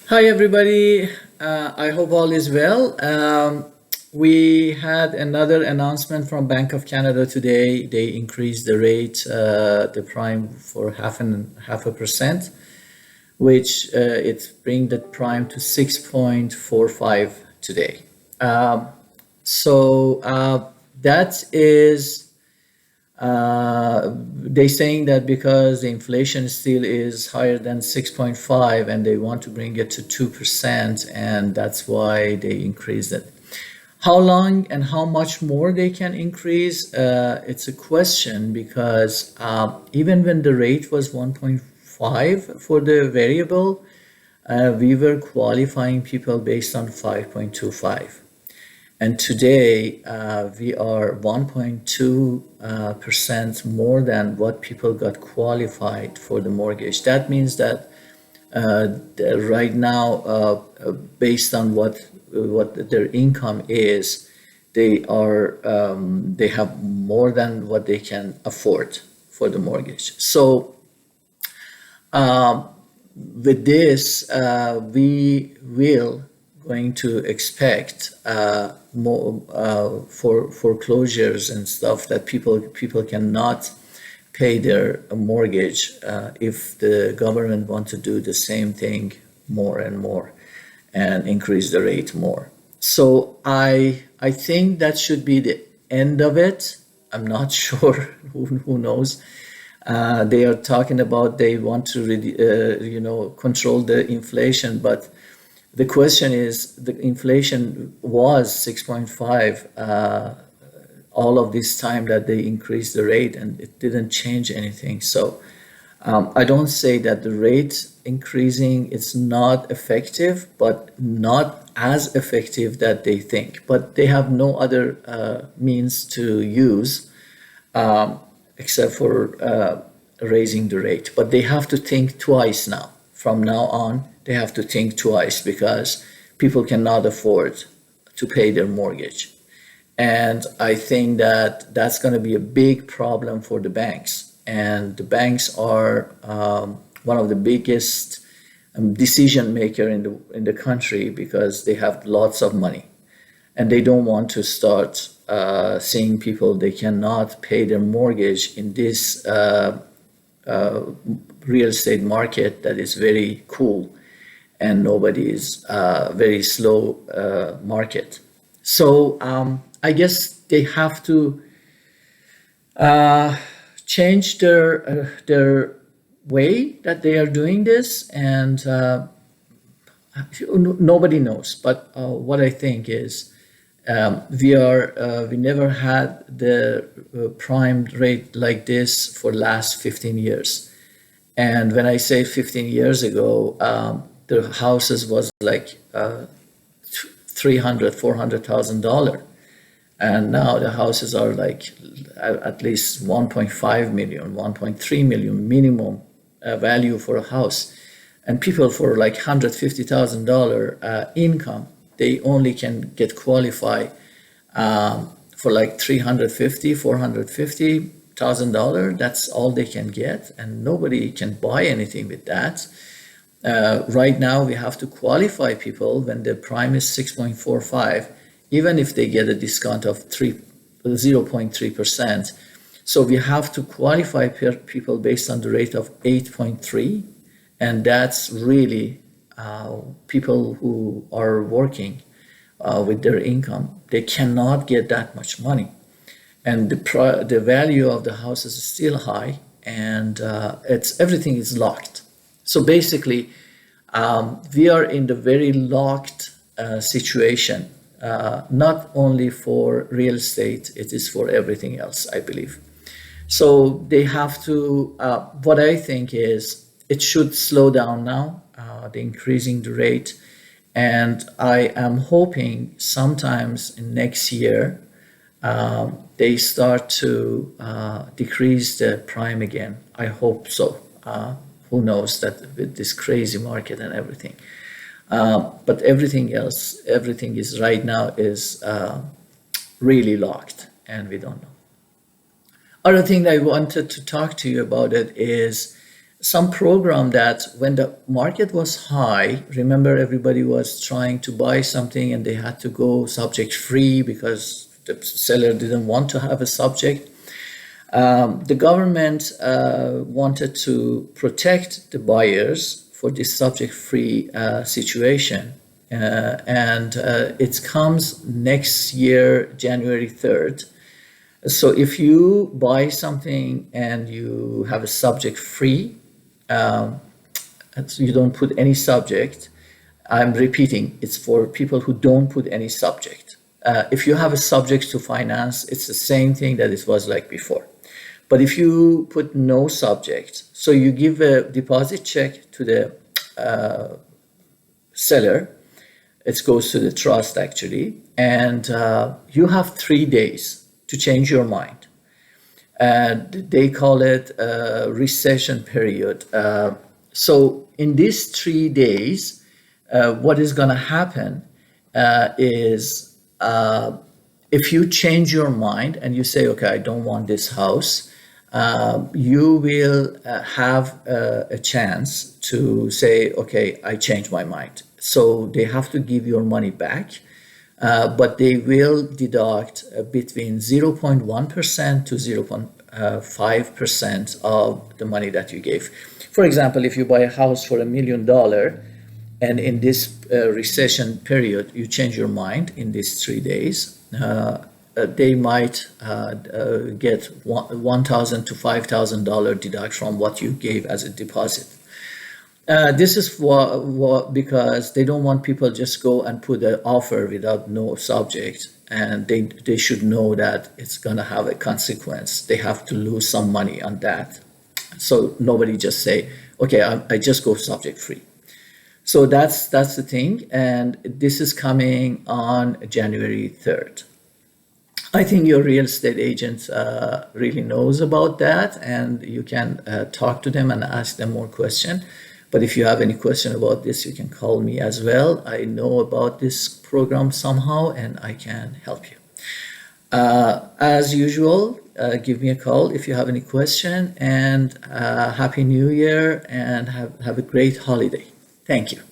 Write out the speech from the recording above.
Hi, everybody. I hope all is well. We had another announcement from Bank of Canada today. They increased the rate, the prime for half a percent, which it bring the prime to 6.45 today. So that is they saying that because the inflation still is higher than 6.5 and they want to bring it to 2%, and that's why they increased it. How long and how much more they can increase, it's a question because even when the rate was 1.5 for the variable, we were qualifying people based on 5.25. And today, we are 1.2% more than what people got qualified for the mortgage. That means that right now, based on what their income is, they have more than what they can afford for the mortgage. So with this, we will going to expect more for foreclosures and stuff that people cannot pay their mortgage if the government want to do the same thing more and more and increase the rate more. So I think that should be the end of it. I'm not sure. Who knows? They are talking about they want to control the inflation, but the question is the inflation was 6.5 all of this time that they increased the rate, and it didn't change anything. So I don't say that the rate increasing is not effective, but not as effective that they think. But they have no other means to use except for raising the rate. But they have to think twice now. From now on, they have to think twice because people cannot afford to pay their mortgage. And I think that that's going to be a big problem for the banks. And the banks are one of the biggest decision maker in the country because they have lots of money, and they don't want to start seeing people they cannot pay their mortgage in this real estate market that is very cool and nobody is very slow market. So I guess they have to change their way that they are doing this, and nobody knows. But what I think is we never had the prime rate like this for last 15 years. And when I say 15 years ago, the houses was like $300,000, $400,000. And now the houses are like at least 1.5 million, 1.3 million minimum value for a house. And people for like $150,000 income, they only can get qualified for like $350,000, $450,000. That's all they can get, and nobody can buy anything with that. Right now, we have to qualify people when the prime is 6.45, even if they get a discount of 0.3%. So we have to qualify people based on the rate of 8.3, and that's really people who are working with their income. They cannot get that much money, and the value of the houses is still high, and everything is locked. So basically, we are in the very locked situation. Not only for real estate, it is for everything else, I believe. So they have to, what I think is it should slow down now, the increasing the rate. And I am hoping sometimes in next year, they start to decrease the prime again. I hope so. Who knows that with this crazy market and everything. But everything else, everything is right now is really locked, and we don't know. Other thing I wanted to talk to you about it is some program that when the market was high, remember everybody was trying to buy something and they had to go subject free because the seller didn't want to have a subject. The government wanted to protect the buyers for this subject free situation. And it comes next year, January 3rd. So if you buy something and you have a subject free, so you don't put any subject. I'm repeating, it's for people who don't put any subject. If you have a subject to finance, it's the same thing that it was like before. But if you put no subject, so you give a deposit check to the seller, it goes to the trust actually, and you have 3 days to change your mind. And they call it a recession period. So in these 3 days, what is going to happen is if you change your mind and you say, okay, I don't want this house, you will have a chance to say, okay, I changed my mind. So they have to give your money back. But they will deduct between 0.1% to 0.5% of the money that you gave. For example, if you buy a house for $1 million and in this recession period, you change your mind in these 3 days, they might get $1,000 to $5,000 deduct from what you gave as a deposit. This is because they don't want people just go and put an offer without no subject, and they should know that it's going to have a consequence. They have to lose some money on that. So nobody just say, okay, I just go subject free. So that's the thing, and this is coming on January 3rd. I think your real estate agent really knows about that, and you can talk to them and ask them more questions. But if you have any question about this, you can call me as well. I know about this program somehow, and I can help you. As usual, give me a call if you have any question, and Happy New Year, and have a great holiday. Thank you.